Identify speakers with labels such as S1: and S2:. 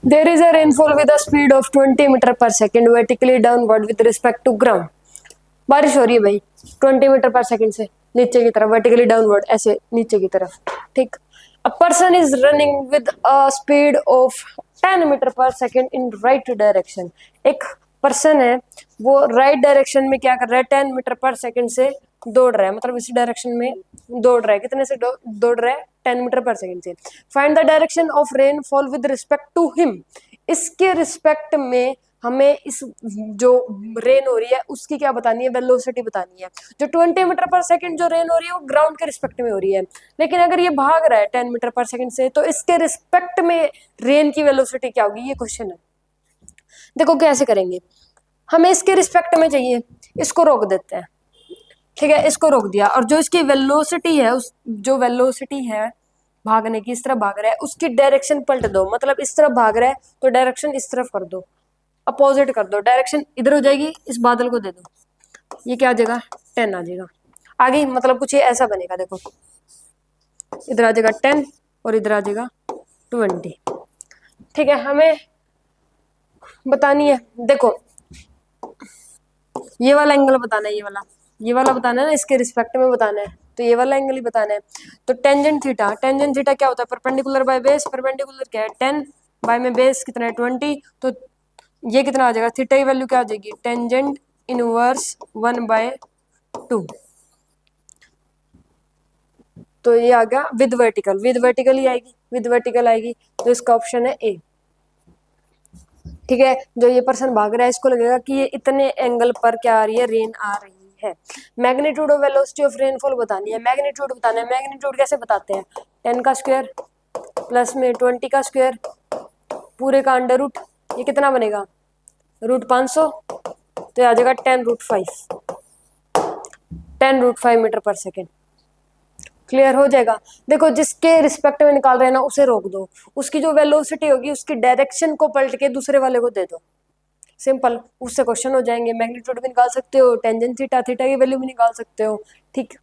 S1: There is a rainfall with a speed of 20 metre per second vertically downward with respect to ground. बारिश हो रही है भाई 20 metre per second से नीचे की तरफ, वर्टिकली डाउनवर्ड ऐसे नीचे की तरफ, ठीक। A person is running with a speed of 10 metre per second in right direction. एक पर्सन है वो राइट डायरेक्शन में क्या कर रहा है, 10 मीटर पर सेकेंड से दौड़ रहा है, मतलब इस डायरेक्शन में दौड़ रहा है, कितने से दौड़ रहा है, 10 मीटर पर सेकेंड से। Find the direction of rainfall with respect to him. इसके रिस्पेक्ट में हमें इस जो रेन हो रही है उसकी क्या बतानी है, वेलोसिटी बतानी है। जो 20 मीटर पर सेकंड जो रेन हो रही है वो ग्राउंड के रिस्पेक्ट में हो रही है, लेकिन अगर ये भाग रहा है 10 मीटर पर सेकंड से तो इसके रिस्पेक्ट में रेन की वेलोसिटी क्या होगी, ये क्वेश्चन है। देखो कैसे करेंगे, हमें इसके रिस्पेक्ट में चाहिए, इसको रोक देते हैं, ठीक है, इसको रोक दिया, और जो इसकी वेलोसिटी है, उस जो वेलोसिटी है भागने की, इस तरफ भाग रहा है, उसकी डायरेक्शन पलट दो, मतलब इस तरफ भाग रहा है तो डायरेक्शन इस तरफ कर दो, अपोजिट कर दो, डायरेक्शन इधर हो जाएगी, इस बादल को दे दो, ये क्या आ जाएगा, 10 आ जाएगा। आगे मतलब कुछ ये ऐसा बनेगा, देखो इधर आ जाएगा 10 और इधर आ जाएगा 20, ठीक है। हमें बतानी है, देखो ये वाला एंगल बताना है, ये वाला बताना है ना, इसके रिस्पेक्ट में बताना है, तो ये वाला एंगल ही बताना है। तो टेंजेंट थीटा, टेंजेंट थीटा क्या होता है, परपेंडिकुलर बाय बेस, परपेंडिकुलर क्या है 10 बाय में बेस कितना है 20, तो ये कितना आ जाएगा, थीटा की वैल्यू क्या आ जाएगी, टेंजेंट इनवर्स 1/2, तो ये आ गया विद वर्टिकल, विद वर्टिकल ही आएगी, विद वर्टिकल आएगी, तो इसका ऑप्शन है ए, ठीक है। जो ये पर्सन भाग रहा है इसको लगेगा कि ये इतने एंगल पर क्या आ रही है, रेन आ रही है। Magnitude of velocity of rainfall बतानी है, मैग्नीट्यूड बताना है, मैग्नीट्यूड कैसे बताते हैं, 10 का स्क्वायर प्लस में 20 का स्क्वायर पूरे का अंडर रूट, ये कितना बनेगा रूट 500, तो आ जाएगा 10√5 मीटर पर सेकेंड। क्लियर हो जाएगा। देखो जिसके रिस्पेक्ट में निकाल रहे हैं ना उसे रोक दो, उसकी जो वेलोसिटी होगी उसकी डायरेक्शन को पलट के दूसरे वाले को दे दो, सिंपल, उससे क्वेश्चन हो जाएंगे। मैग्नीट्यूड भी निकाल सकते हो, टेंजेंट थीटा, थीटा की वैल्यू भी निकाल सकते हो, ठीक।